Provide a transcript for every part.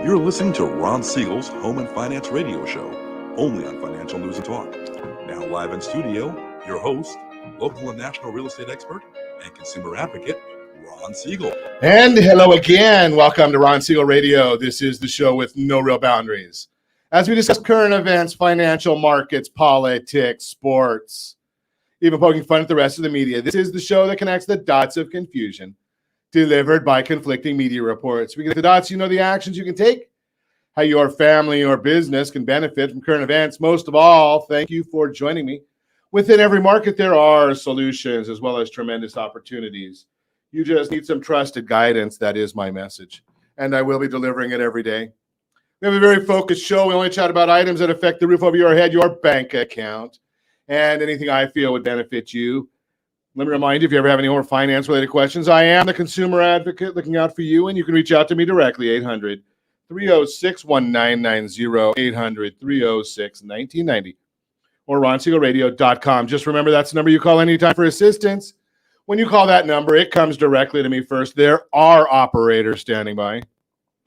You're listening to Ron Siegel's Home and Finance Radio Show, only on Financial News and Talk. Now live in studio, your host, local and national real estate expert and consumer advocate, Ron Siegel. And hello again. Welcome to Ron Siegel Radio. This is the show with no real boundaries. As we discuss current events, financial markets, politics, sports, even poking fun at the rest of the media, this is the show that connects the dots of confusion delivered by conflicting media reports. We get the dots, you know the actions you can take, how your family or business can benefit from current events. Most of all, thank you for joining me. Within every market, there are solutions as well as tremendous opportunities. You just need some trusted guidance. That is my message, and I will be delivering it every day. We have a very focused show. We only chat about items that affect the roof over your head, your bank account, and anything I feel would benefit you. Let me remind you, if you ever have any more finance-related questions, I am the consumer advocate looking out for you, and you can reach out to me directly, 800-306-1990, 800-306-1990, or ronsiegelradio.com. Just remember, that's the number you call anytime for assistance. When you call that number, it comes directly to me first. There are operators standing by.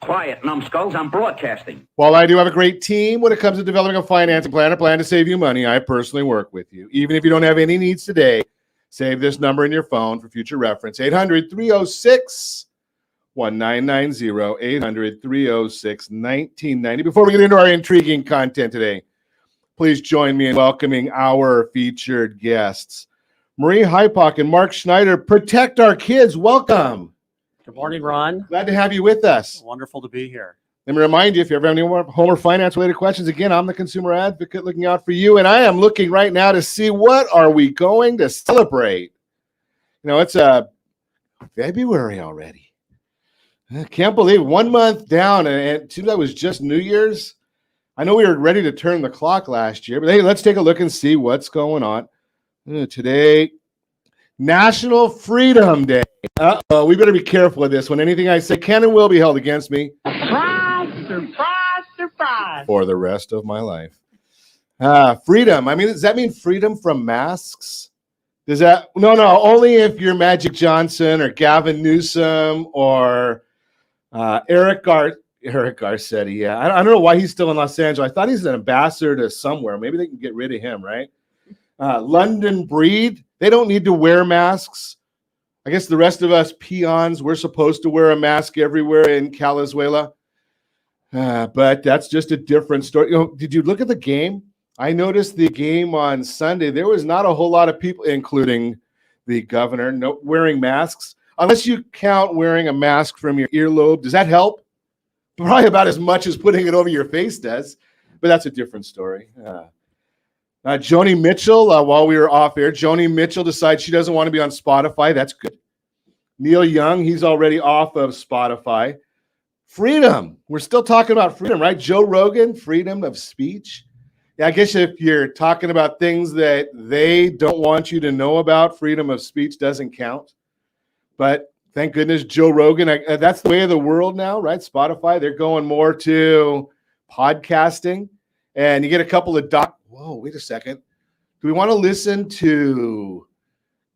Quiet, numbskulls, I'm broadcasting. While I do have a great team when it comes to developing a financing plan, a plan to save you money, I personally work with you. Even if you don't have any needs today, save this number in your phone for future reference, 800-306-1990, 800-306-1990. Before we get into our intriguing content today, please join me in welcoming our featured guests. Marie Hyepock and Mark Schneider, Protect Our Kids. Welcome. Good morning, Ron. Glad to have you with us. Wonderful to be here. Let me remind you, if you ever have any more home or finance-related questions, again, I'm the consumer advocate looking out for you, and I am looking right now to see what are we going to celebrate. You know, it's February already. I can't believe 1 month down, and it seems like it was just New Year's. I know we were ready to turn the clock last year, but hey, let's take a look and see what's going on. Today, National Freedom Day. Uh-oh, we better be careful with this one. Anything I say can and will be held against me. Surprise, surprise. For the rest of my life. Freedom. I mean, does that mean freedom from masks? Does that? No, only if you're Magic Johnson or Gavin Newsom or Eric Garcetti. Yeah, I don't know why he's still in Los Angeles. I thought he's an ambassador to somewhere. Maybe they can get rid of him, right? London Breed. They don't need to wear masks. I guess the rest of us peons, we're supposed to wear a mask everywhere in Calizuela. But that's just a different story. You know, did you look at the game? I noticed the game on Sunday. There was not a whole lot of people, including the governor, wearing masks. Unless you count wearing a mask from your earlobe. Does that help? Probably about as much as putting it over your face does. But that's a different story. Joni Mitchell, while we were off air, Joni Mitchell decides she doesn't want to be on Spotify. That's good. Neil Young, he's already off of Spotify. Freedom. We're still talking about freedom, right? Joe Rogan, freedom of speech. Yeah, I guess if you're talking about things that they don't want you to know about, freedom of speech doesn't count. But thank goodness, Joe Rogan, that's the way of the world now, right? Spotify, they're going more to podcasting. And you get a couple of whoa, wait a second. Do we want to listen to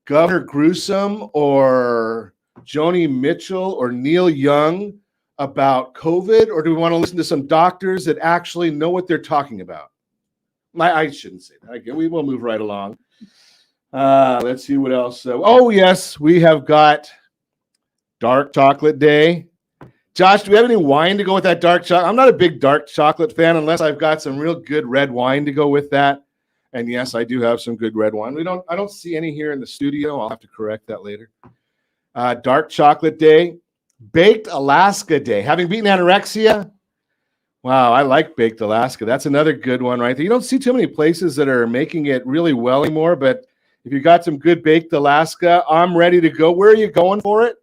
Governor Gruesome or Joni Mitchell or Neil Young about COVID, or do we want to listen to some doctors that actually know what they're talking about? I shouldn't say that. We will move right along. Let's see what else. Oh, yes, we have got Dark Chocolate Day. Josh, do we have any wine to go with that dark chocolate? I'm not a big dark chocolate fan unless I've got some real good red wine to go with that. And yes, I do have some good red wine. I don't see any here in the studio. I'll have to correct that later. Dark Chocolate Day. Baked Alaska Day. Having beaten anorexia? Wow, I like Baked Alaska. That's another good one right there. You don't see too many places that are making it really well anymore, but if you got some good Baked Alaska, I'm ready to go. Where are you going for it?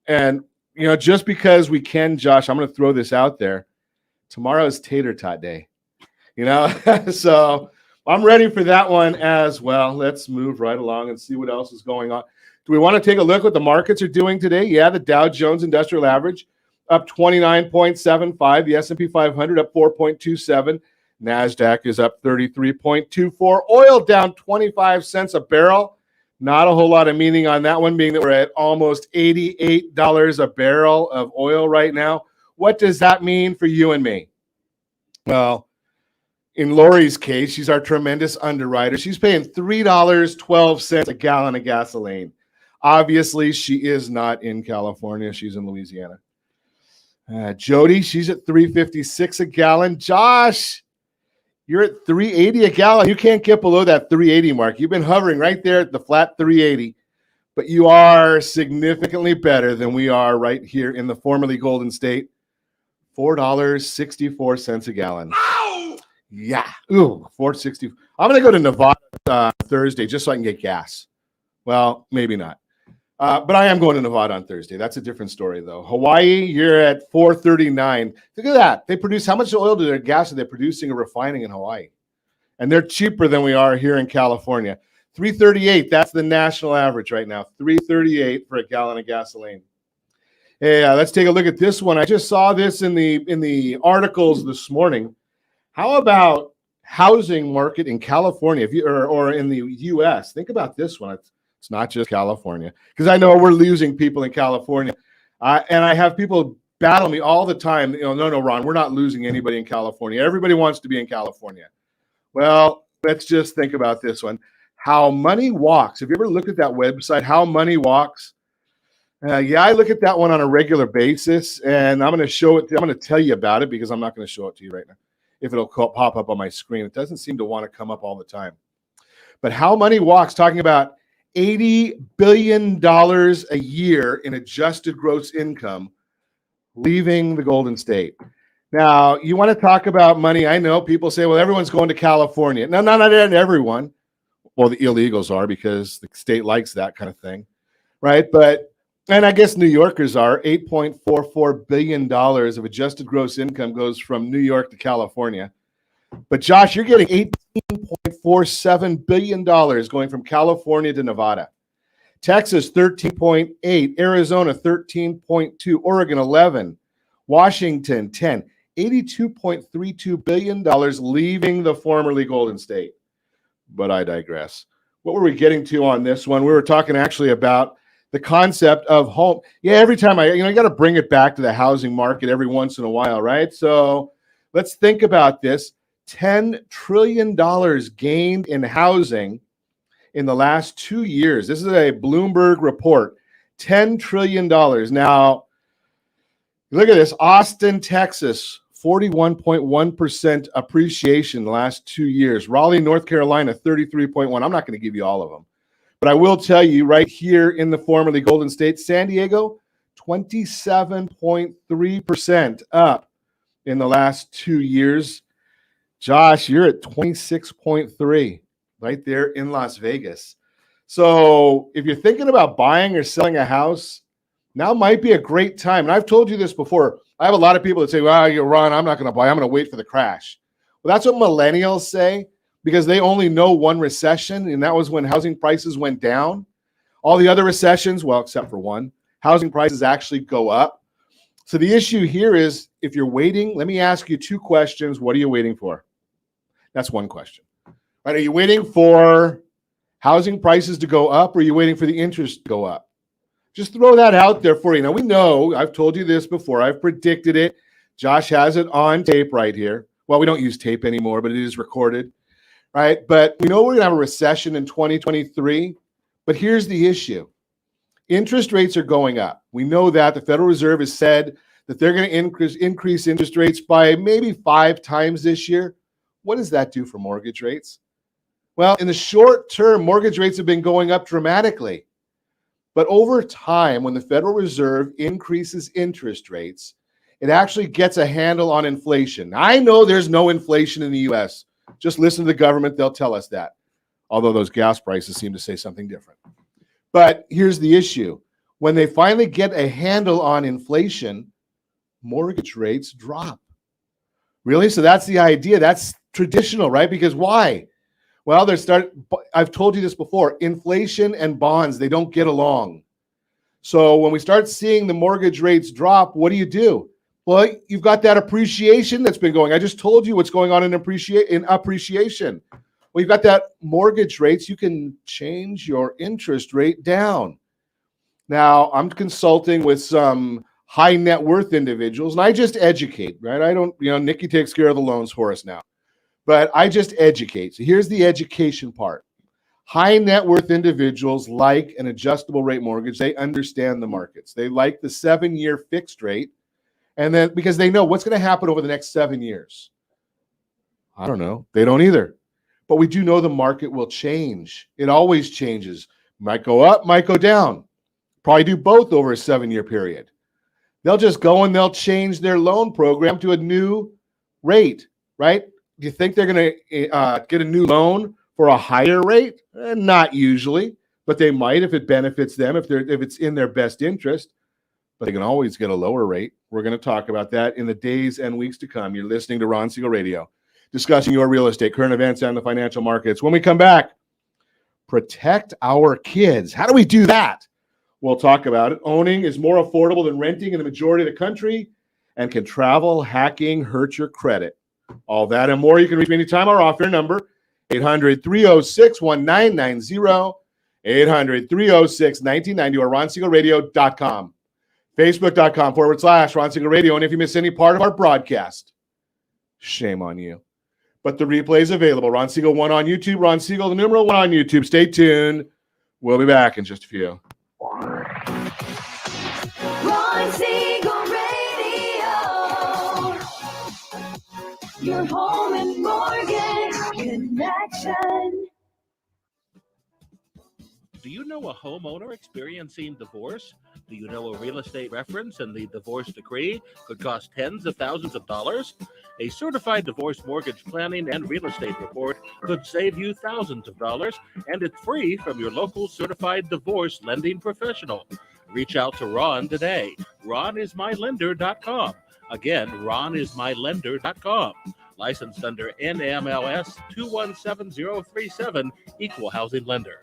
And, you know, just because we can, Josh, I'm going to throw this out there. Tomorrow is Tater Tot Day. You know, so I'm ready for that one as well. Let's move right along and see what else is going on. Do we want to take a look at what the markets are doing today? Yeah, the Dow Jones Industrial Average up 29.75. The S&P 500 up 4.27. NASDAQ is up 33.24. Oil down 25 cents a barrel. Not a whole lot of meaning on that one, being that we're at almost $88 a barrel of oil right now. What does that mean for you and me? Well, in Lori's case, she's our tremendous underwriter. She's paying $3.12 a gallon of gasoline. Obviously, she is not in California. She's in Louisiana. Jody, she's at $3.56 a gallon. Josh, you're at $3.80 a gallon. You can't get below that $3.80 mark. You've been hovering right there at the flat $3.80, but you are significantly better than we are right here in the formerly Golden State. $4.64 a gallon. Ow! Yeah. Ooh, $4.60. I'm going to go to Nevada Thursday just so I can get gas. Well, maybe not. But I am going to Nevada on Thursday. That's a different story, though. Hawaii, you're at $4.39. Look at that. They produce, how much oil do their gas are they producing or refining in Hawaii? And they're cheaper than we are here in California. $3.38. That's the national average right now. $3.38 for a gallon of gasoline. Hey, let's take a look at this one. I just saw this in the articles this morning. How about housing market in California, if you or in the U.S.? Think about this one. It's not just California, because I know we're losing people in California, and I have people battle me all the time. No, Ron, we're not losing anybody in California. Everybody wants to be in California. Well, let's just think about this one. How Money Walks. Have you ever looked at that website, How Money Walks? Yeah, I look at that one on a regular basis, and I'm going to show it. I'm going to tell you about it because I'm not going to show it to you right now. If it'll pop up on my screen, it doesn't seem to want to come up all the time. But How Money Walks, talking about $80 billion a year in adjusted gross income leaving the Golden State. Now, you want to talk about money. I know people say, well, everyone's going to California. No, not everyone. Well, the illegals are, because the state likes that kind of thing, right? And I guess New Yorkers are. $8.44 billion of adjusted gross income goes from New York to California. But Josh, you're getting $18.47 billion going from California to Nevada. Texas, 13.8. Arizona, 13.2. Oregon, 11. Washington, 10. $82.32 billion leaving the formerly Golden State. But I digress. What were we getting to on this one? We were talking actually about the concept of home. Yeah, every time you got to bring it back to the housing market every once in a while, right? So let's think about this. $10 trillion gained in housing in the last 2 years. This is a Bloomberg report. $10 trillion. Now, look at this. Austin, Texas, 41.1% appreciation the last 2 years. Raleigh, North Carolina, 33.1%. I'm not going to give you all of them, but I will tell you right here in the formerly Golden State, San Diego, 27.3% up in the last 2 years. Josh, you're at 26.3 right there in Las Vegas. So if you're thinking about buying or selling a house, now might be a great time. And I've told you this before. I have a lot of people that say, well, you're Ron, I'm not going to buy. I'm going to wait for the crash. Well, that's what millennials say, because they only know one recession, and that was when housing prices went down. All the other recessions, well, except for one, housing prices actually go up. So the issue here is, if you're waiting, let me ask you two questions. What are you waiting for? That's one question. Right? Are you waiting for housing prices to go up, or are you waiting for the interest to go up? Just throw that out there for you. Now, we know, I've told you this before. I've predicted it. Josh has it on tape right here. Well, we don't use tape anymore, but it is recorded, right? But we know we're going to have a recession in 2023. But here's the issue. Interest rates are going up. We know that. The Federal Reserve has said that they're going to increase interest rates by maybe 5 times this year. What does that do for mortgage rates? Well, in the short term, mortgage rates have been going up dramatically. But over time, when the Federal Reserve increases interest rates, it actually gets a handle on inflation. I know there's no inflation in the U.S. Just listen to the government. They'll tell us that. Although those gas prices seem to say something different. But here's the issue. When they finally get a handle on inflation, mortgage rates drop. Really? So that's the idea. That's traditional, right? Because why? Well, I've told you this before. Inflation and bonds, they don't get along. So when we start seeing the mortgage rates drop, what do? Well, you've got that appreciation that's been going. I just told you what's going on in appreciation. Well, you've got that mortgage rates. You can change your interest rate down. Now, I'm consulting with some high net worth individuals, and I just educate, right? I don't, Nikki takes care of the loans for us now, but I just educate. So here's the education part. High net worth individuals like an adjustable rate mortgage. They understand the markets. They like the 7-year fixed rate. And then because they know what's going to happen over the next 7 years. I don't know. They don't either. But we do know the market will change. It always changes. Might go up, might go down. Probably do both over a 7-year period. They'll just go and they'll change their loan program to a new rate, right? Do you think they're going to get a new loan for a higher rate? Not usually, but they might if it benefits them, if it's in their best interest. But they can always get a lower rate. We're going to talk about that in the days and weeks to come. You're listening to Ron Siegel Radio, discussing your real estate, current events, and the financial markets. When we come back, protect our kids. How do we do that? We'll talk about it. Owning is more affordable than renting in the majority of the country. And can travel hacking hurt your credit? All that and more. You can reach me anytime. Our offer number, 800-306-1990, 800-306-1990, or RonSiegelRadio.com, Facebook.com/Ron Siegel Radio. And if you miss any part of our broadcast, shame on you. But the replay is available. Ron Siegel 1 on YouTube, Ron Siegel, the numeral 1 on YouTube. Stay tuned. We'll be back in just a few. Ron Siegel Radio, your home and mortgage connection. Do you know a homeowner experiencing divorce? Do you know a real estate reference and the divorce decree could cost tens of thousands of dollars? A certified divorce mortgage planning and real estate report could save you thousands of dollars, and it's free from your local certified divorce lending professional. Reach out to Ron today. RonIsMyLender.com. Again, RonIsMyLender.com. Licensed under NMLS 217037, Equal Housing Lender.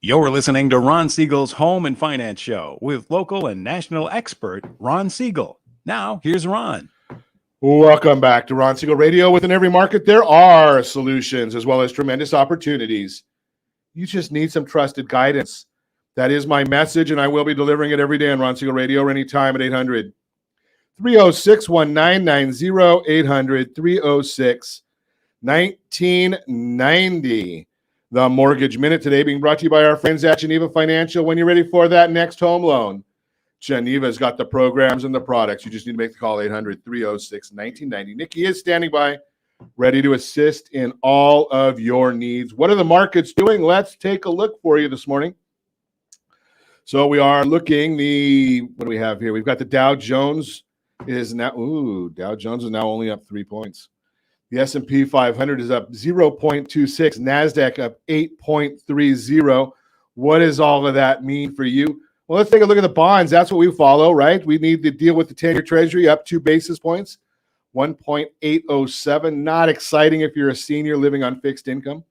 You're listening to Ron Siegel's Home and Finance Show with local and national expert Ron Siegel. Now, here's Ron. Welcome back to Ron Siegel Radio. Within every market, there are solutions as well as tremendous opportunities. You just need some trusted guidance. That is my message, and I will be delivering it every day on Ron Siegel Radio or anytime at 800-306-1990, 800-306-1990. The Mortgage Minute today being brought to you by our friends at Geneva Financial. When you're ready for that next home loan, Geneva's got the programs and the products. You just need to make the call, 800-306-1990. Nikki is standing by, ready to assist in all of your needs. What are the markets doing? Let's take a look for you this morning. So we are looking what do we have here? We've got the Dow Jones is now only up 3 points. The S&P 500 is up 0.26. NASDAQ up 8.30. What does all of that mean for you? Well, let's take a look at the bonds. That's what we follow, right? We need to deal with the 10-year Treasury up 2 basis points, 1.807. Not exciting if you're a senior living on fixed income.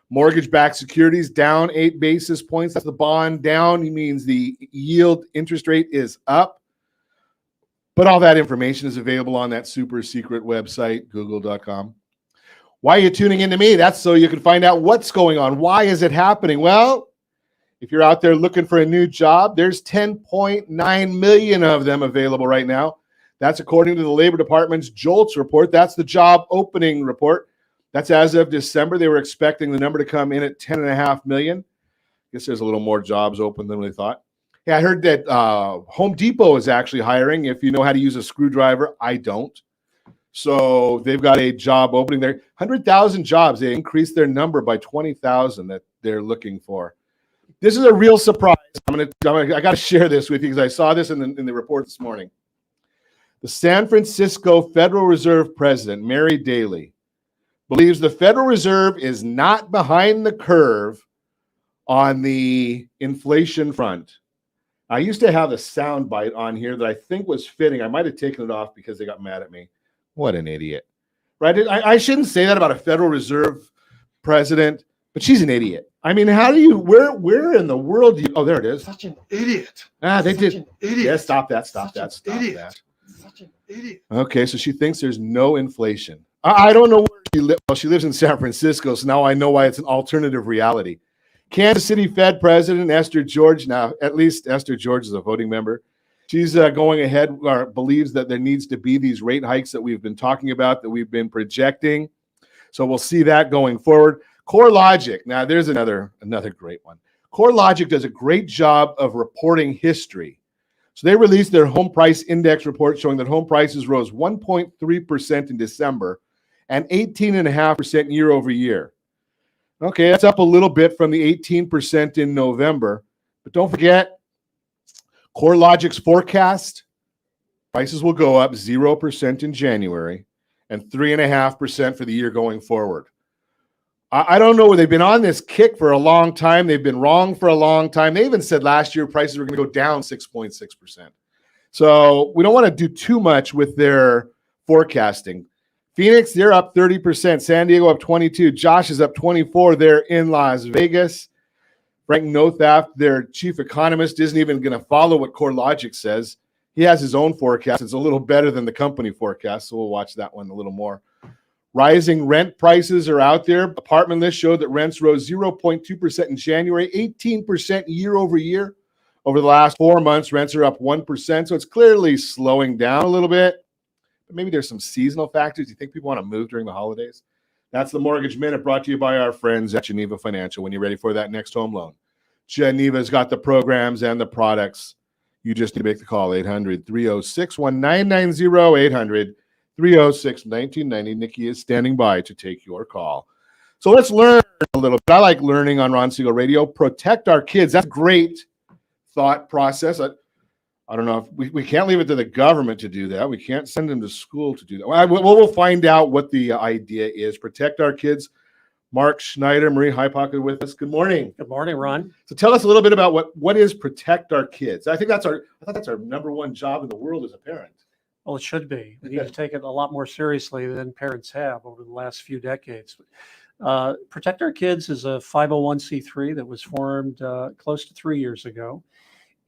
Mortgage-backed securities down 8 basis points. That's the bond down. It means the yield interest rate is up. But all that information is available on that super secret website, google.com. Why are you tuning into me? That's so you can find out what's going on. Why is it happening? Well, if you're out there looking for a new job, there's 10.9 million of them available right now. That's according to the Labor Department's JOLTS report. That's the job opening report. That's as of December. They were expecting the number to come in at 10.5 million. I guess there's a little more jobs open than we thought. Yeah, I heard that Home Depot is actually hiring. If you know how to use a screwdriver, I don't. So they've got a job opening there. 100,000 jobs. They increased their number by 20,000 that they're looking for. This is a real surprise. I got to share this with you because I saw this in the report this morning. The San Francisco Federal Reserve President, Mary Daly, believes the Federal Reserve is not behind the curve on the inflation front. I used to have a sound bite on here that I think was fitting. I might have taken it off because they got mad at me. What an idiot. Right? I shouldn't say that about a Federal Reserve president, but she's an idiot. I mean, how do you, where in the world do you, oh, there it is. Such an idiot. They did. An idiot. Yeah, stop that. Such an idiot. Okay, so she thinks there's no inflation. I don't know where she lives. Well, she lives in San Francisco, so now I know why it's an alternative reality. Kansas City Fed President Esther George, now at least Esther George is a voting member. She's going ahead or believes that there needs to be these rate hikes that we've been talking about, that we've been projecting. So we'll see that going forward. CoreLogic, now there's another great one. CoreLogic does a great job of reporting history. So they released their home price index report showing that home prices rose 1.3% in December and 18.5% year over year. Okay, that's up a little bit from the 18% in November. But don't forget, CoreLogic's forecast, prices will go up 0% in January and 3.5% for the year going forward. I don't know. They've been on this kick for a long time. They've been wrong for a long time. They even said last year prices were going to go down 6.6%. So we don't want to do too much with their forecasting. Phoenix, they're up 30%. San Diego up 22%. Josh is up 24%. They're in Las Vegas. Frank Nothaft, their chief economist, isn't even going to follow what CoreLogic says. He has his own forecast. It's a little better than the company forecast, so we'll watch that one a little more. Rising rent prices are out there. Apartment list showed that rents rose 0.2% in January, 18% year over year. Over the last 4 months, rents are up 1%, so it's clearly slowing down a little bit. But maybe there's some seasonal factors. You think people want to move during the holidays? That's the Mortgage Minute, brought to you by our friends at Geneva Financial. When you're ready for that next home loan, Geneva's got the programs and the products. You just need to make the call, 800-306-1990, 800-306-1990. Nikki is standing by to take your call. So let's learn a little bit. I like learning on Ron Siegel Radio. Protect our kids. That's a great thought process. I don't know if we can't leave it to the government to do that. We can't send them to school to do that. We'll find out what the idea is. Protect our kids. Mark Schneider, Marie Hyepock are with us. Good morning. Good morning, Ron. So tell us a little bit about what is protect our kids. I thought that's our number one job in the world as a parent. Well, it should be. We need to take it a lot more seriously than parents have over the last few decades. Protect Our Kids is a 501c3 that was formed close to 3 years ago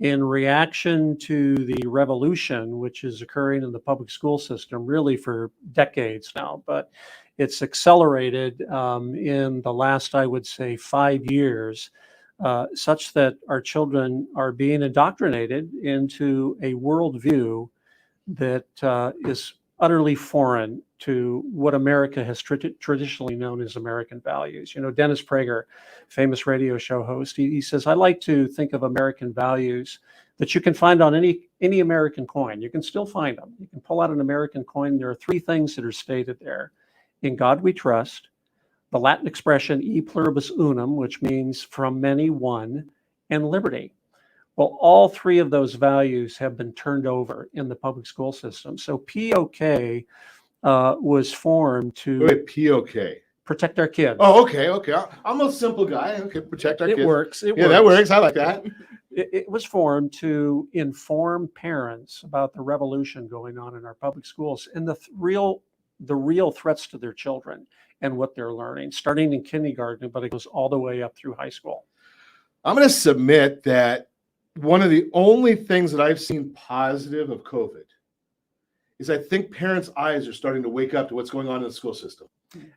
in reaction to the revolution, which is occurring in the public school system really for decades now. But it's accelerated in the last, I would say, 5 years, such that our children are being indoctrinated into a worldview that is utterly foreign to what America has traditionally known as American values. You know, Dennis Prager, famous radio show host, he says, I like to think of American values that you can find on any American coin. You can still find them. You can pull out an American coin. There are 3 things that are stated there. In God we trust, the Latin expression e pluribus unum, which means from many one, and liberty. Well, all 3 of those values have been turned over in the public school system. So POK was formed to POK. Protect our kids. Oh, okay. I'm a simple guy. Okay, protect our kids. It works. That works. I like that. It was formed to inform parents about the revolution going on in our public schools and the real threats to their children and what they're learning, starting in kindergarten, but it goes all the way up through high school. I'm going to submit that one of the only things that I've seen positive of COVID is I think parents' eyes are starting to wake up to what's going on in the school system.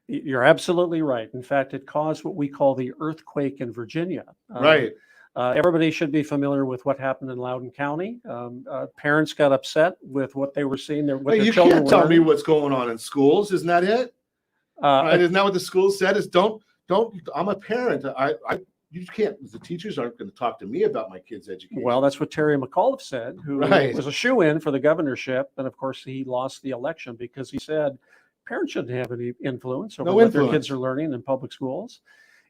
You're absolutely right. In fact, it caused what we call the earthquake in Virginia. Right. Everybody should be familiar with what happened in Loudoun County. Parents got upset with what they were seeing. You can't tell me what's going on in schools. Isn't that it? Isn't that what the school said? Is don't. I'm a parent. You can't. The teachers aren't going to talk to me about my kids' education. Well, that's what Terry McAuliffe said, who was a shoo-in for the governorship, and of course he lost the election because he said parents shouldn't have any influence over what their kids are learning in public schools.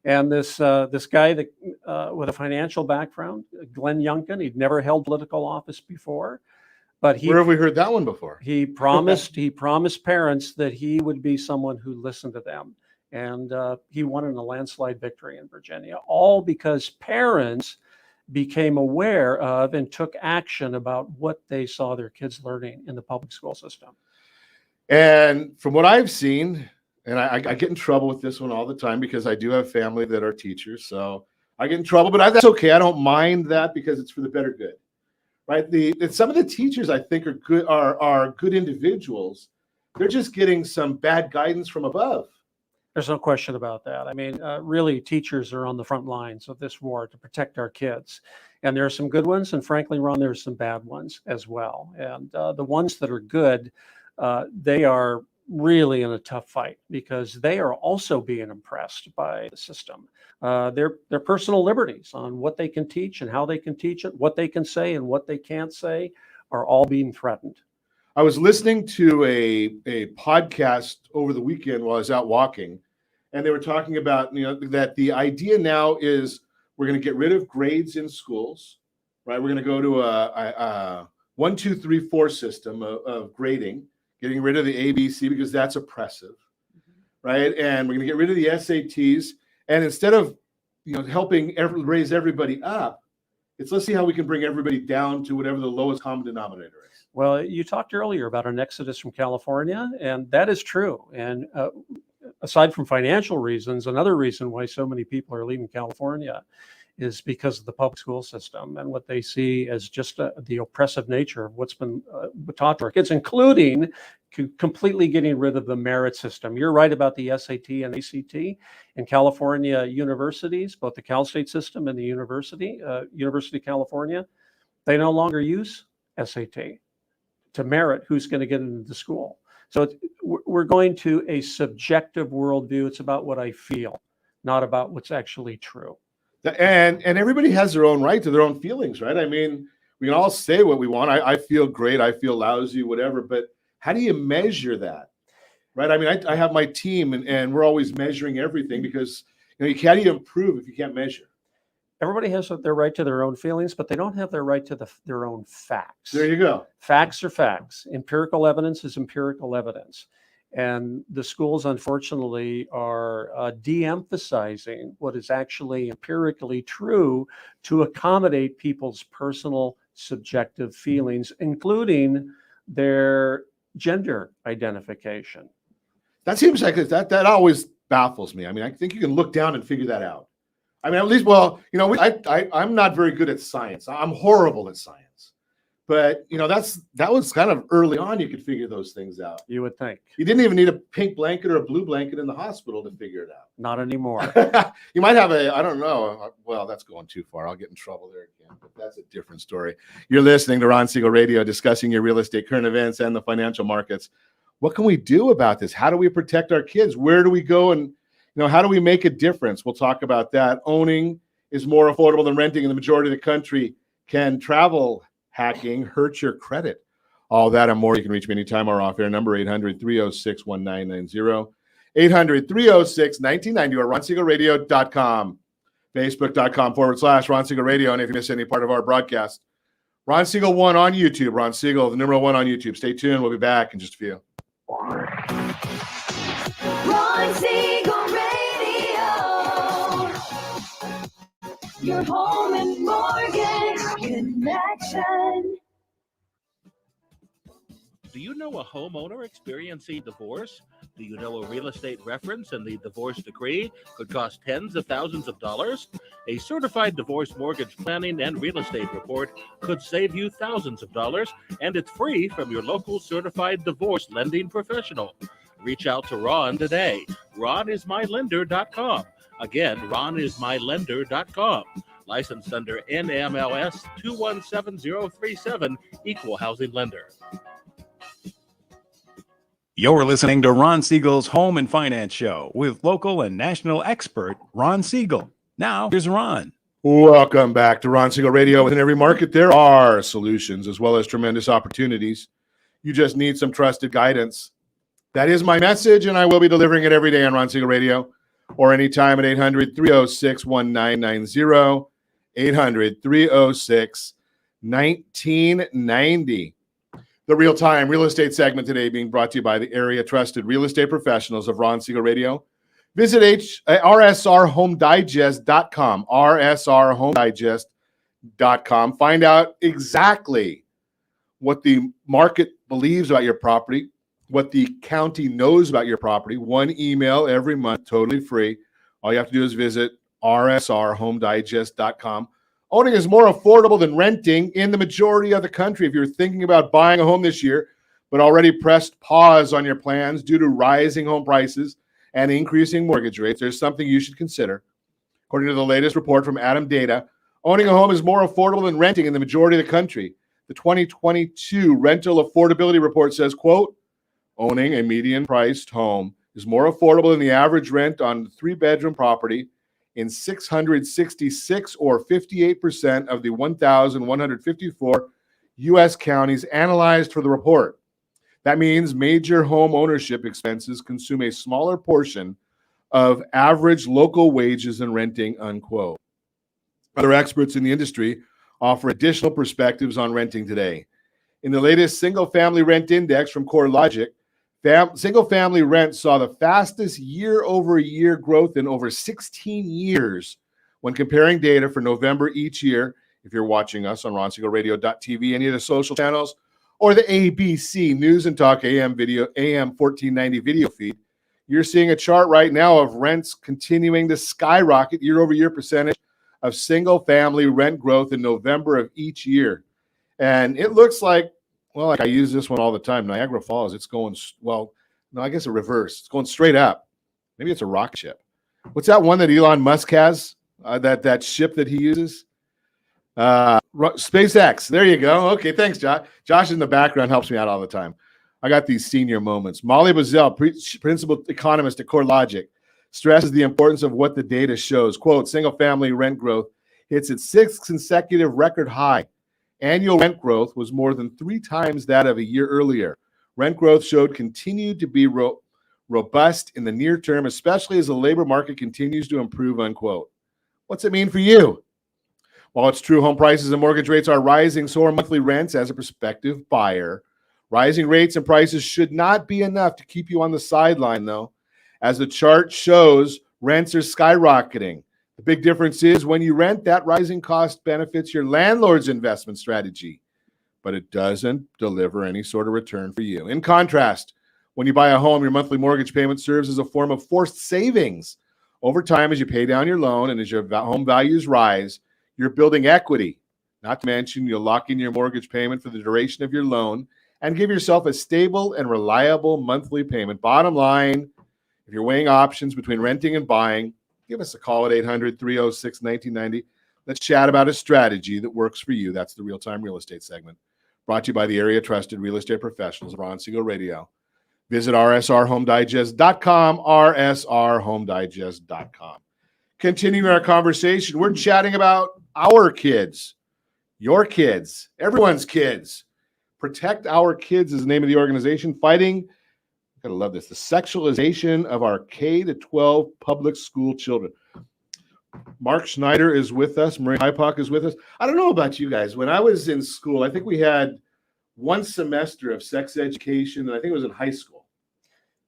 And this guy that with a financial background, Glenn Youngkin, he'd never held political office before, but where have we heard that one before? He promised parents that he would be someone who listened to them, and he won in a landslide victory in Virginia, all because parents became aware of and took action about what they saw their kids learning in the public school system. And from what I've seen, and I get in trouble with this one all the time because I do have family that are teachers, so I get in trouble, but that's okay. I don't mind that because it's for the better good, right? Some of the teachers I think are good individuals. They're just getting some bad guidance from above. There's no question about that. I mean, really, teachers are on the front lines of this war to protect our kids. And there are some good ones. And frankly, Ron, there's some bad ones as well. And the ones that are good, they are really in a tough fight because they are also being impressed by the system. Their personal liberties on what they can teach and how they can teach it, what they can say and what they can't say are all being threatened. I was listening to a podcast over the weekend while I was out walking, and they were talking about, that the idea now is we're going to get rid of grades in schools, right? We're going to go to a 1, 2, 3, 4 system of grading, getting rid of the ABC because that's oppressive, right? And we're going to get rid of the SATs, and instead of helping raise everybody up, let's see how we can bring everybody down to whatever the lowest common denominator is. Well, you talked earlier about an exodus from California, and that is true. And aside from financial reasons, another reason why so many people are leaving California is because of the public school system and what they see as just the oppressive nature of what's been taught to our kids, including completely getting rid of the merit system. You're right about the SAT and ACT. In California universities, both the Cal State system and the University of California, they no longer use SAT to merit who's going to get into the school. So we're going to a subjective worldview. It's about what I feel, not about what's actually true. And everybody has their own right to their own feelings, right? I mean, we can all say what we want. I feel great. I feel lousy, whatever. But how do you measure that, right? I mean, I have my team, and we're always measuring everything because you can't even improve if you can't measure. Everybody has their right to their own feelings, but they don't have their right to their own facts. There you go. Facts are facts. Empirical evidence is empirical evidence. And the schools, unfortunately, are de-emphasizing what is actually empirically true to accommodate people's personal subjective feelings, including their gender identification. That seems like that always baffles me. I mean, I think you can look down and figure that out. I mean, at least, I'm not very good at science. I'm horrible at science. But, that was kind of early on you could figure those things out. You would think. You didn't even need a pink blanket or a blue blanket in the hospital to figure it out. Not anymore. You might have I don't know. Well, that's going too far. I'll get in trouble there again. But that's a different story. You're listening to Ron Siegel Radio, discussing your real estate, current events, and the financial markets. What can we do about this? How do we protect our kids? Where do we go? And, how do we make a difference? We'll talk about that. Owning is more affordable than renting in the majority of the country. Can travel hacking hurt your credit? All that and more. You can reach me anytime or off air. Number 800-306-1990. 800-306-1990 or RonSiegelRadio.com. Facebook.com/Ron Siegel Radio. And if you miss any part of our broadcast, Ron Siegel 1 on YouTube. Ron Siegel, the number 1 on YouTube. Stay tuned. We'll be back in just a few. Ron Siegel Radio. Your home and mortgage connection. Do you know a homeowner experiencing divorce? Do you know a real estate reference and the divorce decree could cost tens of thousands of dollars? A certified divorce mortgage planning and real estate report could save you thousands of dollars, and it's free from your local certified divorce lending professional. Reach out to Ron today. RonIsMyLender.com. Again, RonIsMyLender.com. Licensed under NMLS 217037, Equal Housing Lender. You're listening to Ron Siegel's Home and Finance Show with local and national expert Ron Siegel. Now, here's Ron. Welcome back to Ron Siegel Radio. Within every market, there are solutions as well as tremendous opportunities. You just need some trusted guidance. That is my message, and I will be delivering it every day on Ron Siegel Radio or anytime at 800-306-1990, 800-306-1990. The real-time real estate segment today being brought to you by the area trusted real estate professionals of Ron Siegel Radio. Visit rsrhomedigest.com, rsrhomedigest.com. Find out exactly what the market believes about your property, what the county knows about your property. One email every month, totally free. All you have to do is visit rsrhomedigest.com. Owning is more affordable than renting in the majority of the country. If you're thinking about buying a home this year, but already pressed pause on your plans due to rising home prices and increasing mortgage rates, there's something you should consider. According to the latest report from Adam Data, owning a home is more affordable than renting in the majority of the country. The 2022 Rental Affordability Report says, quote, owning a median-priced home is more affordable than the average rent on a three-bedroom property in 666 or 58% of the 1,154 U.S. counties analyzed for the report. That means major home ownership expenses consume a smaller portion of average local wages than renting, unquote. Other experts in the industry offer additional perspectives on renting today. In the latest single-family rent index from CoreLogic, single-family rent saw the fastest year-over-year growth in over 16 years when comparing data for November each year. If you're watching us on RonSiegelRadio.tv, any of the social channels, or the ABC News and Talk AM 1490 video feed, you're seeing a chart right now of rents continuing to skyrocket year-over-year percentage of single-family rent growth in November of each year. And it looks like, well, like I use this one all the time, Niagara Falls, it's going, well, no, I guess a reverse. It's going straight up. Maybe it's a rocket ship. What's that one that Elon Musk has, that ship that he uses? SpaceX. There you go. Okay, thanks, Josh. Josh in the background helps me out all the time. I got these senior moments. Molly Bazell, principal economist at CoreLogic, stresses the importance of what the data shows. Quote, single-family rent growth hits its sixth consecutive record high. Annual rent growth was more than 3 times that of a year earlier. Rent growth showed continued to be robust in the near term, especially as the labor market continues to improve, unquote. What's it mean for you? While it's true home prices and mortgage rates are rising, so are monthly rents as a prospective buyer. Rising rates and prices should not be enough to keep you on the sideline, though. As the chart shows, rents are skyrocketing. The big difference is when you rent, that rising cost benefits your landlord's investment strategy, but it doesn't deliver any sort of return for you. In contrast, when you buy a home, your monthly mortgage payment serves as a form of forced savings. Over time, as you pay down your loan and as your home values rise, you're building equity. Not to mention, you'll lock in your mortgage payment for the duration of your loan and give yourself a stable and reliable monthly payment. Bottom line, if you're weighing options between renting and buying, give us a call at 800-306-1990. Let's chat about a strategy that works for you. That's the Real-Time Real Estate segment, brought to you by the area trusted real estate professionals of Ron Siegel Radio. Visit rsrhomedigest.com, rsrhomedigest.com. Continuing our conversation, we're chatting about our kids, your kids, everyone's kids. Protect Our Kids is the name of the organization, fighting, gotta love this, the sexualization of our K-12 public school children. Mark Schneider is with us. Marie Hyepock is with us. I don't know about you guys. When I was in school, I think we had one semester of sex education, and I think it was in high school.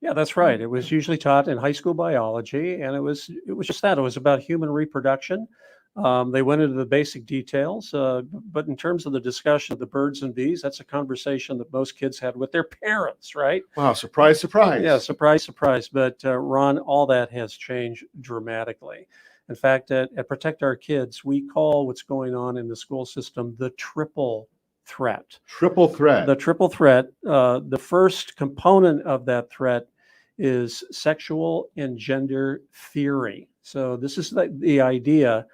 Yeah, that's right. It was usually taught in high school biology, and it was just that. It was about human reproduction. They went into the basic details, but in terms of the discussion of the birds and bees, that's a conversation that most kids had with their parents, right? Wow, surprise, surprise. Yeah, surprise, surprise. But Ron, all that has changed dramatically. In fact, at Protect Our Kids, we call what's going on in the school system the triple threat. Triple threat. The triple threat. The first component of that threat is sexual and gender theory. So this is the idea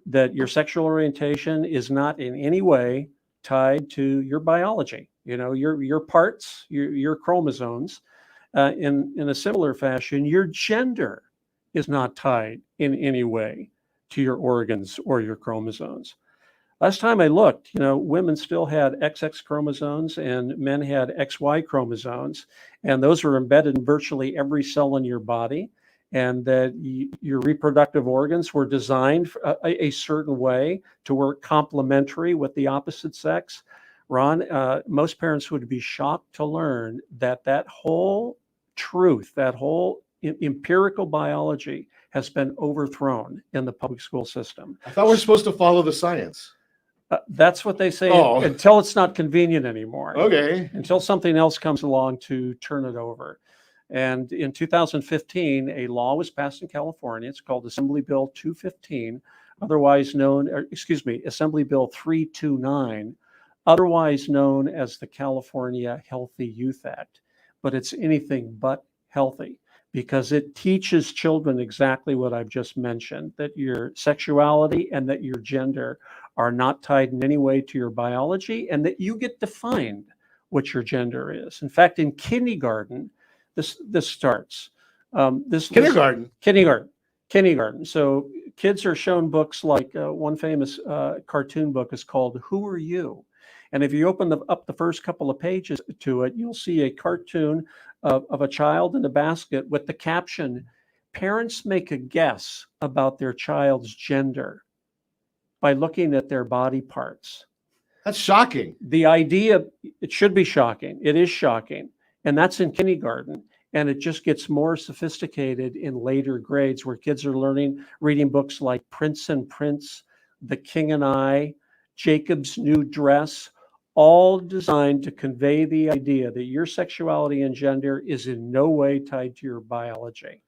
that your sexual orientation is not in any way tied to your biology, your parts, your chromosomes. In a similar fashion, your gender is not tied in any way to your organs or your chromosomes. Last time I looked, women still had XX chromosomes and men had XY chromosomes, and those were embedded in virtually every cell in your body, and that your reproductive organs were designed a certain way to work complementary with the opposite sex. Ron, most parents would be shocked to learn that whole truth, that whole empirical biology has been overthrown in the public school system. I thought we're supposed to follow the science. That's what they say until it's not convenient anymore. Okay. Until something else comes along to turn it over. And in 2015, a law was passed in California. It's called Assembly Bill 215, Assembly Bill 329, otherwise known as the California Healthy Youth Act. But it's anything but healthy, because it teaches children exactly what I've just mentioned, that your sexuality and that your gender are not tied in any way to your biology, and that you get defined what your gender is. In fact, in kindergarten, this starts. Kindergarten. So kids are shown books like one famous cartoon book is called "Who Are You?" And if you open up the first couple of pages to it, you'll see a cartoon of a child in a basket with the caption, "Parents make a guess about their child's gender by looking at their body parts." That's shocking. The idea, it should be shocking. It is shocking. And that's in kindergarten. And it just gets more sophisticated in later grades where kids are reading books like Prince and Prince, The King and I, Jacob's New Dress, all designed to convey the idea that your sexuality and gender is in no way tied to your biology.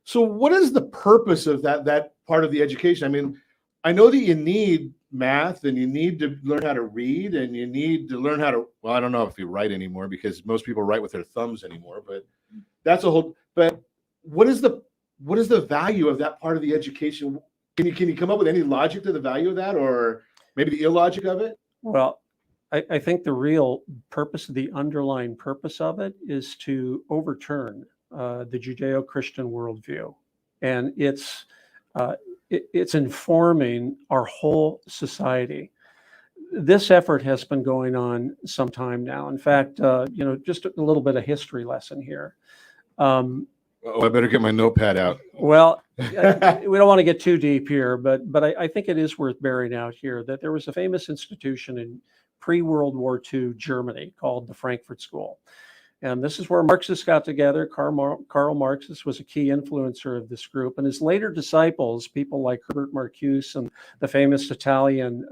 So what is the purpose of that part of the education? I mean, I know that you need math and you need to learn how to read and you need to learn how to, well, I don't know if you write anymore because most people write with their thumbs anymore, but that's a whole, but what is the value of that part of the education? Can you come up with any logic to the value of that, or maybe the illogic of it? Well, I think the real purpose, the underlying purpose of it is to overturn the Judeo-Christian worldview. And it's informing our whole society. This effort has been going on some time now. In fact, just a little bit of history lesson here. I better get my notepad out. Well, we don't want to get too deep here, but I think it is worth bearing out here that there was a famous institution in pre-World War II Germany called the Frankfurt School. And this is where Marxists got together. Karl Marx was a key influencer of this group. And his later disciples, people like Herbert Marcuse and the famous Italian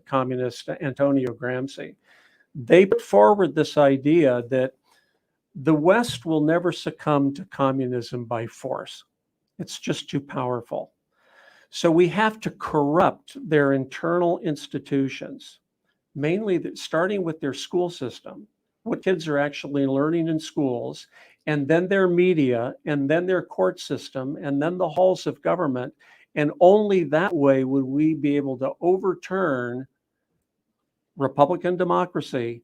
communist Antonio Gramsci, they put forward this idea that the West will never succumb to communism by force. It's just too powerful. So we have to corrupt their internal institutions, mainly starting with their school system, what kids are actually learning in schools, and then their media, and then their court system, and then the halls of government. And only that way would we be able to overturn Republican democracy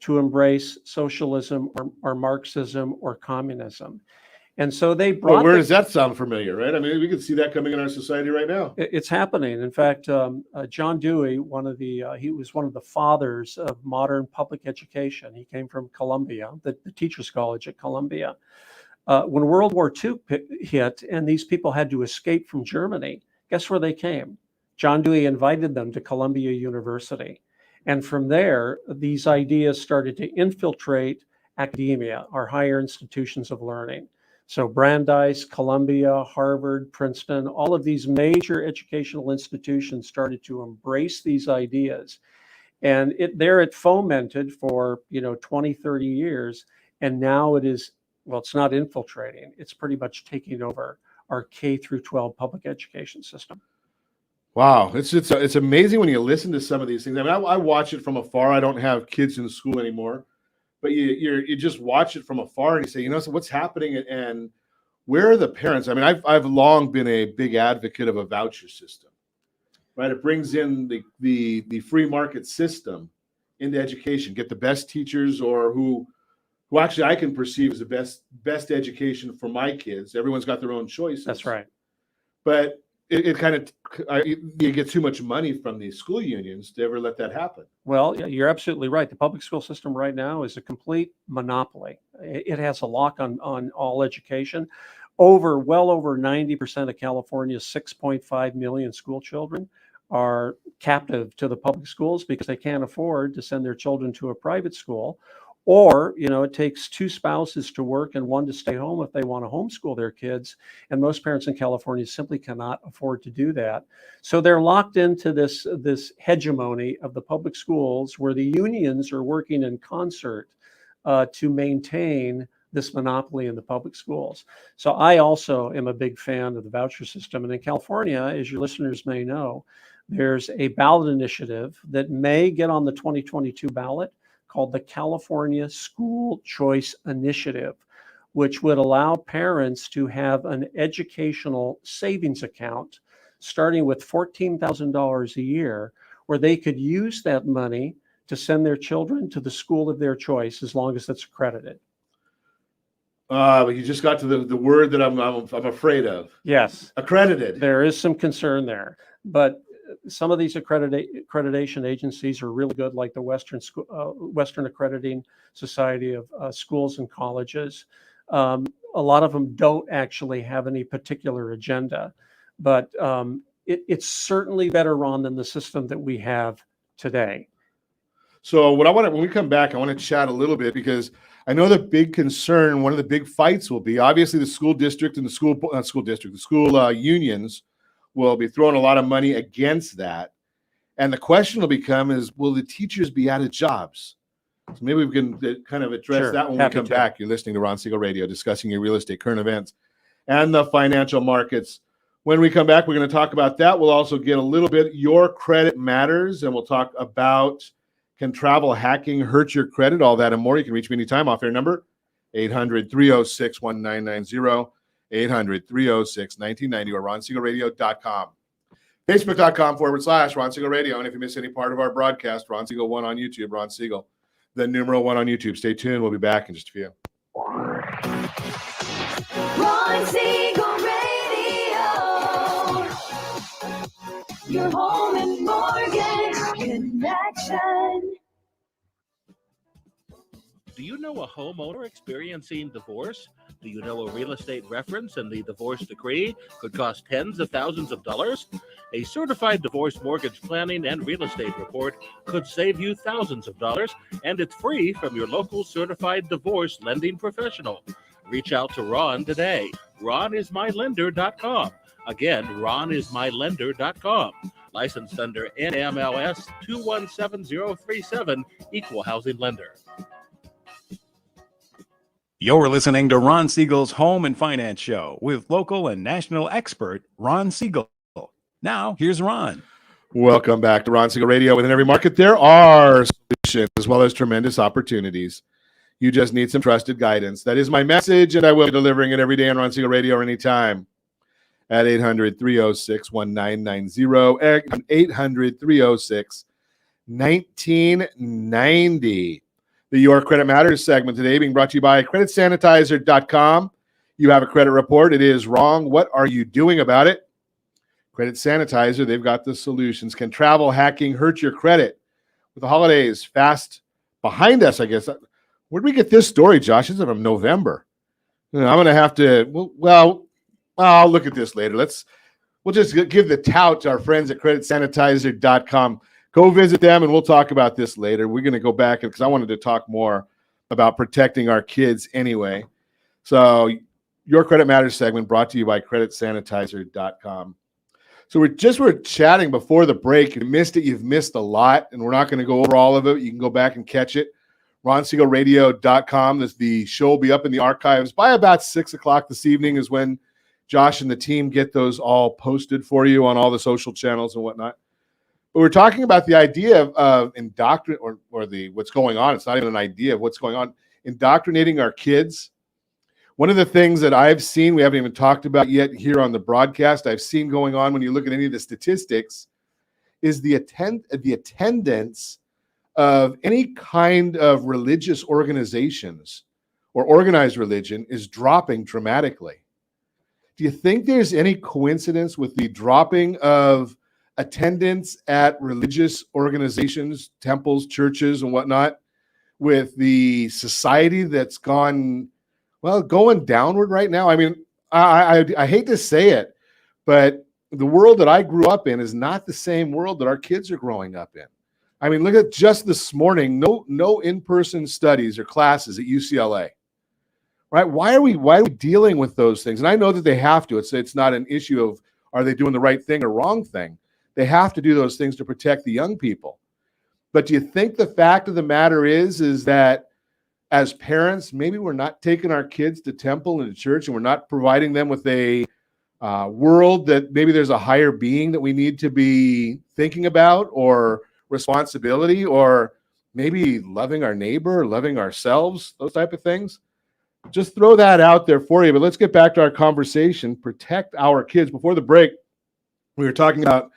to embrace socialism or Marxism or communism. And so they brought. Well, where does that sound familiar, right? I mean, we can see that coming in our society right now. It's happening. In fact, John Dewey, he was one of the fathers of modern public education. He came from Columbia, the Teachers College at Columbia. When World War II hit and these people had to escape from Germany, guess where they came? John Dewey invited them to Columbia University. And from there, these ideas started to infiltrate academia, our higher institutions of learning. So Brandeis, Columbia, Harvard, Princeton, all of these major educational institutions started to embrace these ideas. And it fomented for 20, 30 years. And now it's not infiltrating. It's pretty much taking over our K through 12 public education system. Wow, it's amazing when you listen to some of these things. I mean, I watch it from afar. I don't have kids in school anymore. But you just watch it from afar and you say, so what's happening and where are the parents? I mean, I've long been a big advocate of a voucher system, right? It brings in the free market system into education, get the best teachers or who actually I can perceive as the best education for my kids. Everyone's got their own choices. That's right. But you get too much money from these school unions to ever let that happen. Well, you're absolutely right. The public school system right now is a complete monopoly. It has a lock on all education. Well over 90% of California's 6.5 million school children are captive to the public schools because they can't afford to send their children to a private school. Or, it takes two spouses to work and one to stay home if they want to homeschool their kids. And most parents in California simply cannot afford to do that. So they're locked into this hegemony of the public schools where the unions are working in concert to maintain this monopoly in the public schools. So I also am a big fan of the voucher system. And in California, as your listeners may know, there's a ballot initiative that may get on the 2022 ballot called the California School Choice Initiative, which would allow parents to have an educational savings account starting with $14,000 a year, where they could use that money to send their children to the school of their choice as long as it's accredited. But you just got to the word that I'm afraid of. Yes. Accredited. There is some concern there, but some of these accreditation agencies are really good, like the Western Accrediting Society of Schools and Colleges. A lot of them don't actually have any particular agenda, but it's certainly better, Ron, than the system that we have today. So when we come back, I want to chat a little bit, because I know the big concern, one of the big fights will be obviously the school district and the school unions will be throwing a lot of money against that. And the question will become is, will the teachers be out of jobs? So maybe we can kind of address that when we come back. You're listening to Ron Siegel Radio, discussing your real estate current events and the financial markets. When we come back, we're going to talk about that. We'll also get a little bit your credit matters, and we'll talk about, can travel hacking hurt your credit? All that and more. You can reach me anytime. Off air number 800-306-1990, 800-306-1990, or RonSiegelRadio.com. Facebook.com/Ron Siegel Radio. And if you miss any part of our broadcast, Ron Siegel 1 on YouTube, Ron Siegel, the numeral 1 on YouTube. Stay tuned. We'll be back in just a few. Ron Siegel Radio, your home and mortgage connection. Do you know a homeowner experiencing divorce? Do you know a real estate reference and the divorce decree could cost tens of thousands of dollars? A certified divorce mortgage planning and real estate report could save you thousands of dollars, and it's free from your local certified divorce lending professional. Reach out to Ron today. RonIsMyLender.com. Again, RonIsMyLender.com. Licensed under NMLS 217037, Equal Housing Lender. You're listening to Ron Siegel's Home and Finance Show with local and national expert Ron Siegel. Now, here's Ron. Welcome back to Ron Siegel Radio. Within every market, there are solutions as well as tremendous opportunities. You just need some trusted guidance. That is my message, and I will be delivering it every day on Ron Siegel Radio or anytime at 800-306-1990, 800-306-1990. The Your Credit Matters segment today being brought to you by CreditSanitizer.com. You have a credit report. It is wrong. What are you doing about it? Credit Sanitizer, they've got the solutions. Can travel hacking hurt your credit? With the holidays fast behind us, I guess. Where did we get this story, Josh? This is from November. I'm going to have to, well, I'll look at this later. We'll just give the tout to our friends at CreditSanitizer.com. Go visit them, and we'll talk about this later. We're going to go back because I wanted to talk more about protecting our kids anyway. So Your Credit Matters segment brought to you by CreditSanitizer.com. So we're chatting before the break. If you missed it, you've missed a lot, and we're not going to go over all of it. You can go back and catch it. RonSiegelRadio.com. The show will be up in the archives by about 6 o'clock this evening is when Josh and the team get those all posted for you on all the social channels and whatnot. But we're talking about the idea of indoctrinate or what's going on. It's not even an idea of what's going on. Indoctrinating our kids. One of the things that I've seen, we haven't even talked about yet here on the broadcast, I've seen going on when you look at any of the statistics, is the attendance of any kind of religious organizations or organized religion is dropping dramatically. Do you think there's any coincidence with the dropping of attendance at religious organizations, temples, churches, and whatnot, with the society that's going downward right now? I mean, I hate to say it, but the world that I grew up in is not the same world that our kids are growing up in. I mean, look at just this morning, no in-person studies or classes at UCLA, right? Why are we dealing with those things? And I know that they have to. It's not an issue of are they doing the right thing or wrong thing. They have to do those things to protect the young people. But do you think the fact of the matter is that as parents, maybe we're not taking our kids to temple and to church, and we're not providing them with a world that maybe there's a higher being that we need to be thinking about, or responsibility, or maybe loving our neighbor, loving ourselves, those type of things? just throw that out there for you. But let's get back to our conversation. Protect our kids. Before the break, we were talking about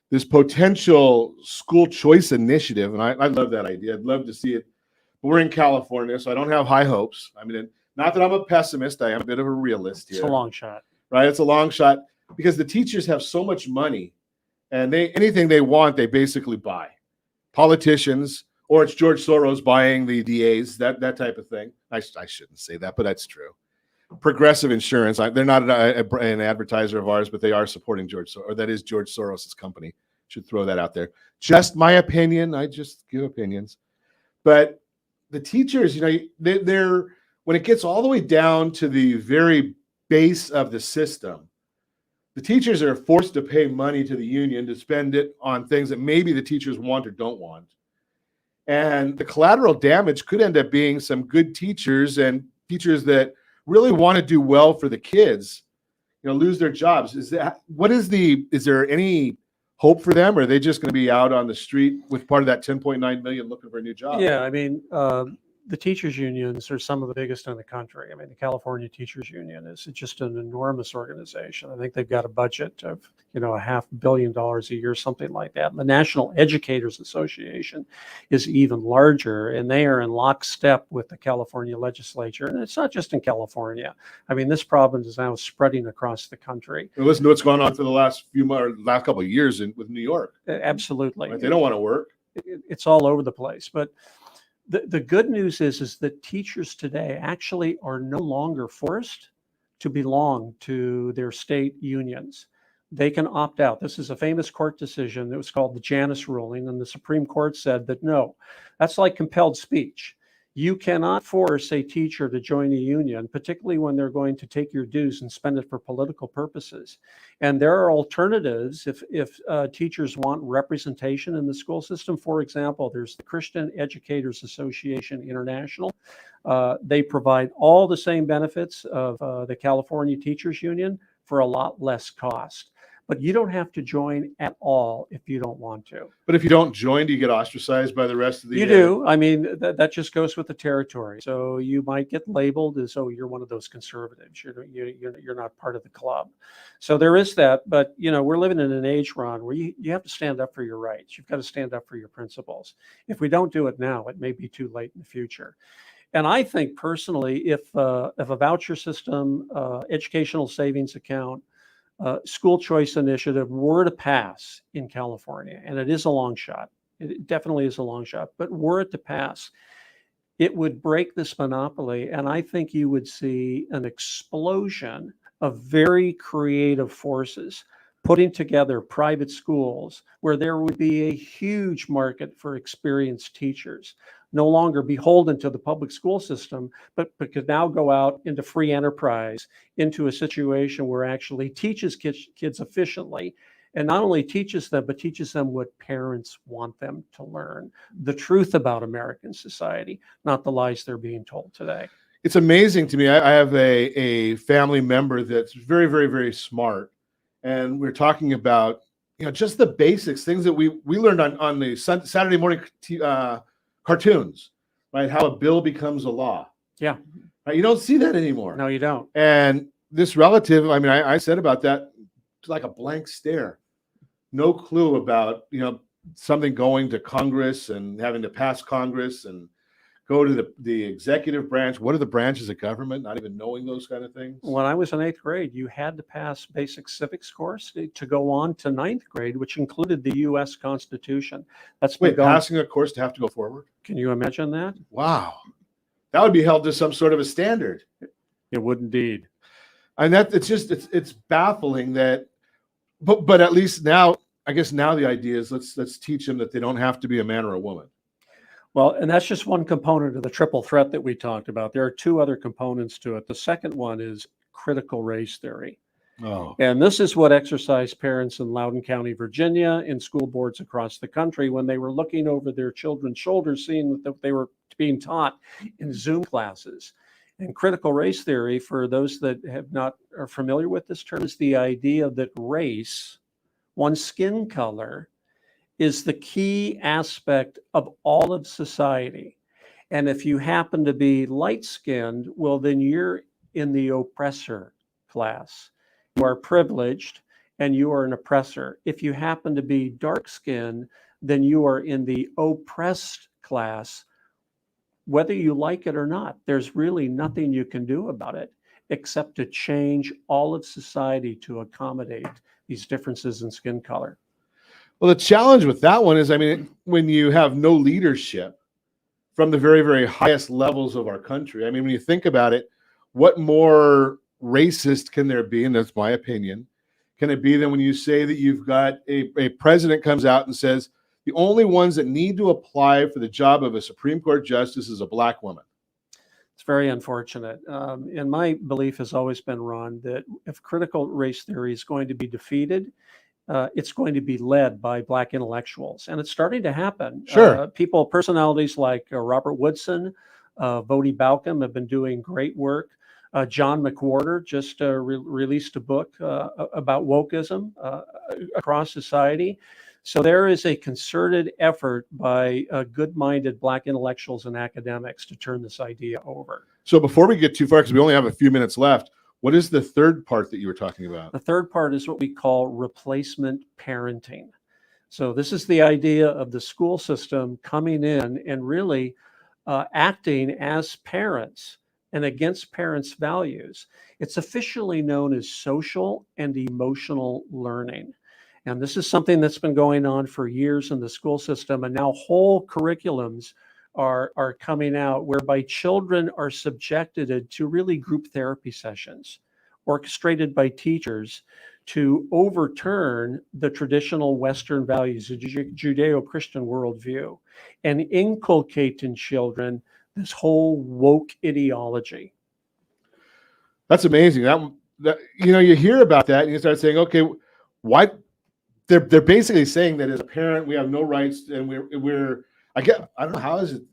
this potential school choice initiative, and I love that idea. I'd love to see it. But we're in California, so I don't have high hopes. I mean, not that I'm a pessimist. I am a bit of a realist here. It's a long shot. Right? It's a long shot because the teachers have so much money, and anything they want, they basically buy. Politicians, or it's George Soros buying the DAs, that type of thing. I shouldn't say that, but that's true. Progressive Insurance, they're not an advertiser of ours, but they are supporting George Soros, or that is George Soros' company. Should throw that out there. Just my opinion. I just give opinions. But the teachers, they're when it gets all the way down to the very base of the system, the teachers are forced to pay money to the union to spend it on things that maybe the teachers want or don't want. And the collateral damage could end up being some good teachers and teachers that really want to do well for the kids, lose their jobs. Is there any hope for them, or are they just going to be out on the street with part of that 10.9 million looking for a new job? Yeah, I mean, the teachers unions are some of the biggest in the country. I mean, the California Teachers Union is just an enormous organization. I think they've got a budget of, $500 million a year, something like that. And the National Educators Association is even larger, and they are in lockstep with the California legislature. And it's not just in California. I mean, this problem is now spreading across the country. And listen to what's going on for the last couple of years with New York. Absolutely. Right? They don't want to work. It's all over the place. But the good news is that teachers today actually are no longer forced to belong to their state unions. They can opt out. This is a famous court decision. It was called the Janus ruling, and the Supreme Court said that no, that's like compelled speech. You cannot force a teacher to join a union, particularly when they're going to take your dues and spend it for political purposes. And there are alternatives if teachers want representation in the school system. For example, there's the Christian Educators Association International. They provide all the same benefits of the California Teachers Union for a lot less cost. But you don't have to join at all if you don't want to. But if you don't join, do you get ostracized by the rest of the? You do. I mean, that just goes with the territory. So you might get labeled as, oh, you're one of those conservatives. You're not part of the club. So there is that. But we're living in an age, Ron, where you have to stand up for your rights. You've got to stand up for your principles. If we don't do it now, it may be too late in the future. And I think personally, if a voucher system, educational savings account, school choice initiative were to pass in California, and it is a long shot, it definitely is a long shot, but were it to pass, it would break this monopoly. And I think you would see an explosion of very creative forces putting together private schools where there would be a huge market for experienced teachers, no longer beholden to the public school system, but could now go out into free enterprise, into a situation where actually teaches kids efficiently, and not only teaches them, but teaches them what parents want them to learn, the truth about American society, not the lies they're being told today. It's amazing to me. I have a family member that's very, very, very smart. And we're talking about, just the basics, things that we learned on the Saturday morning cartoons, right? How a bill becomes a law. Yeah. Right? You don't see that anymore. No, you don't. And this relative, I mean, I said about that, it's like a blank stare. No clue about, something going to Congress and having to pass Congress and go to the executive branch. What are the branches of government? Not even knowing those kind of things. When I was in 8th grade, you had to pass basic civics course to go on to 9th grade, which included the U.S. Constitution. Passing a course to have to go forward? Can you imagine that? Wow. That would be held to some sort of a standard. It would indeed. And it's baffling that, but at least now, I guess now the idea is let's teach them that they don't have to be a man or a woman. Well, and that's just one component of the triple threat that we talked about. There are two other components to it. The second one is critical race theory. Oh. And this is what exercised parents in Loudoun County, Virginia, and school boards across the country when they were looking over their children's shoulders, seeing that they were being taught in Zoom classes. And critical race theory, for those that are familiar with this term, is the idea that race, one's skin color, is the key aspect of all of society. And if you happen to be light-skinned, well, then you're in the oppressor class. You are privileged and you are an oppressor. If you happen to be dark-skinned, then you are in the oppressed class, whether you like it or not. There's really nothing you can do about it except to change all of society to accommodate these differences in skin color. Well, the challenge with that one is, I mean, when you have no leadership from the very, very highest levels of our country, I mean, when you think about it, what more racist can there be? And that's my opinion. Can it be than when you say that you've got a president comes out and says, the only ones that need to apply for the job of a Supreme Court justice is a black woman? It's very unfortunate. And my belief has always been, Ron, that if critical race theory is going to be defeated, it's going to be led by Black intellectuals. And it's starting to happen. Sure. Personalities like Robert Woodson, Vodi Balcom have been doing great work. John McWhorter just released a book about wokeism across society. So there is a concerted effort by good-minded Black intellectuals and academics to turn this idea over. So before we get too far, because we only have a few minutes left, what is the third part that you were talking about? The third part is what we call replacement parenting. So this is the idea of the school system coming in and really acting as parents and against parents' values. It's officially known as social and emotional learning. And this is something that's been going on for years in the school system. And now whole curriculums are coming out whereby children are subjected to really group therapy sessions orchestrated by teachers to overturn the traditional Western values, the Judeo-Christian worldview, and inculcate in children this whole woke ideology. That's amazing. That you hear about that and you start saying, okay, why? They're basically saying that as a parent we have no rights, and I don't know, how is it?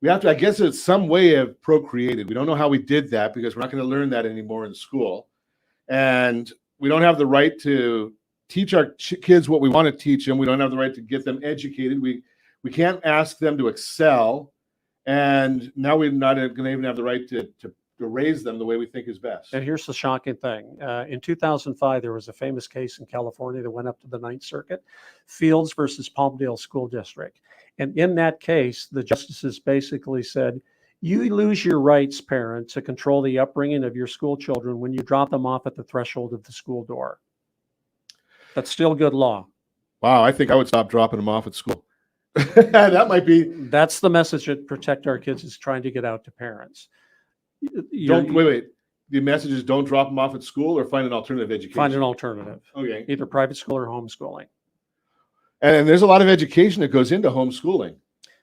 We have to, I guess it's some way of procreated. We don't know how we did that because we're not going to learn that anymore in school, and we don't have the right to teach our kids what we want to teach them. We don't have the right to get them educated. We can't ask them to excel, and now we're not going to even have the right to raise them the way we think is best. And here's the shocking thing. In 2005, there was a famous case in California that went up to the Ninth Circuit, Fields versus Palmdale School District. And in that case, the justices basically said, you lose your rights, parent, to control the upbringing of your school children when you drop them off at the threshold of the school door. That's still good law. Wow, I think I would stop dropping them off at school. That might be. That's the message that Protect Our Kids is trying to get out to parents. Wait. The message is don't drop them off at school or find an alternative education. Find an alternative. Okay. Either private school or homeschooling. And there's a lot of education that goes into homeschooling,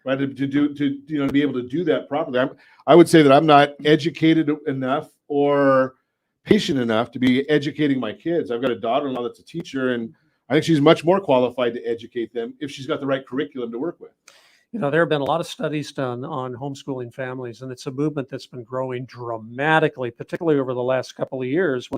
right? To be able to do that properly. I would say that I'm not educated enough or patient enough to be educating my kids. I've got a daughter-in-law that's a teacher, and I think she's much more qualified to educate them if she's got the right curriculum to work with. There have been a lot of studies done on homeschooling families, and it's a movement that's been growing dramatically, particularly over the last couple of years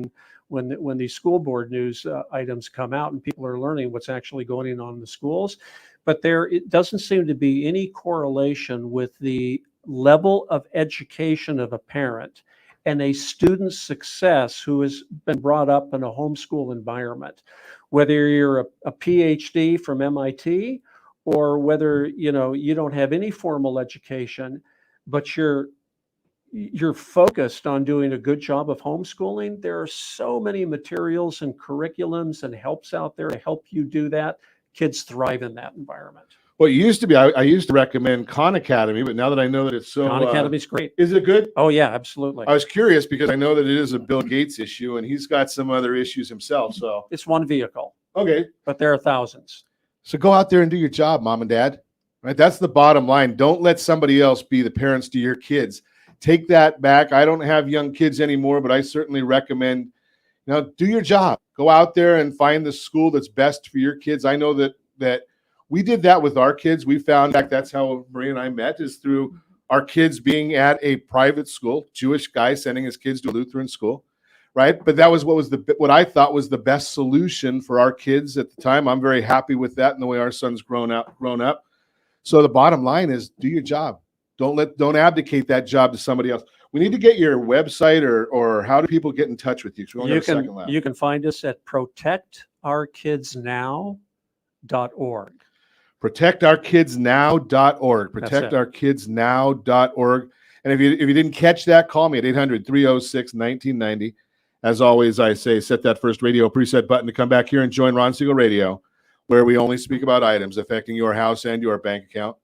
when these school board news items come out and people are learning what's actually going on in the schools. But it doesn't seem to be any correlation with the level of education of a parent and a student's success who has been brought up in a homeschool environment. Whether you're a PhD from MIT or whether you don't have any formal education, but you're focused on doing a good job of homeschooling, there are so many materials and curriculums and helps out there to help you do that. Kids thrive in that environment. Well, it used to be, I used to recommend Khan Academy, but now that I know that it's so... Khan Academy's great. Is it good? Oh, yeah, absolutely. I was curious because I know that it is a Bill Gates issue, and he's got some other issues himself, so... It's one vehicle. Okay. But there are thousands. So go out there and do your job, mom and dad. Right? That's the bottom line. Don't let somebody else be the parents to your kids. Take that back. I don't have young kids anymore, but I certainly recommend, do your job. Go out there and find the school that's best for your kids. I know that we did that with our kids. We found, in fact, that's how Marie and I met, is through our kids being at a private school, Jewish guy sending his kids to a Lutheran school. Right. But that was what I thought was the best solution for our kids at the time. I'm very happy with that and the way our son's grown up. So the bottom line is do your job. Don't abdicate that job to somebody else. We need to get your website or how do people get in touch with you? 'Cause we only got a second left. You can find us at protectourkidsnow.org. Protectourkidsnow.org. Protectourkidsnow.org. And if you didn't catch that, call me at 800-306-1990. As always, I say, set that first radio preset button to come back here and join Ron Siegel Radio, where we only speak about items affecting your house and your bank account.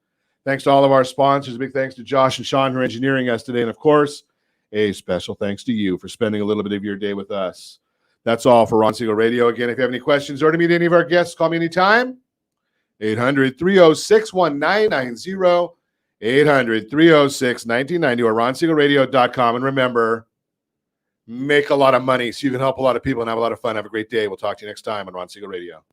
Thanks to all of our sponsors. A big thanks to Josh and Sean for engineering us today. And, of course, a special thanks to you for spending a little bit of your day with us. That's all for Ron Siegel Radio. Again, if you have any questions or to meet any of our guests, call me anytime. 800-306-1990. 800-306-1990 or ronsiegelradio.com. And remember, make a lot of money so you can help a lot of people and have a lot of fun. Have a great day. We'll talk to you next time on Ron Siegel Radio.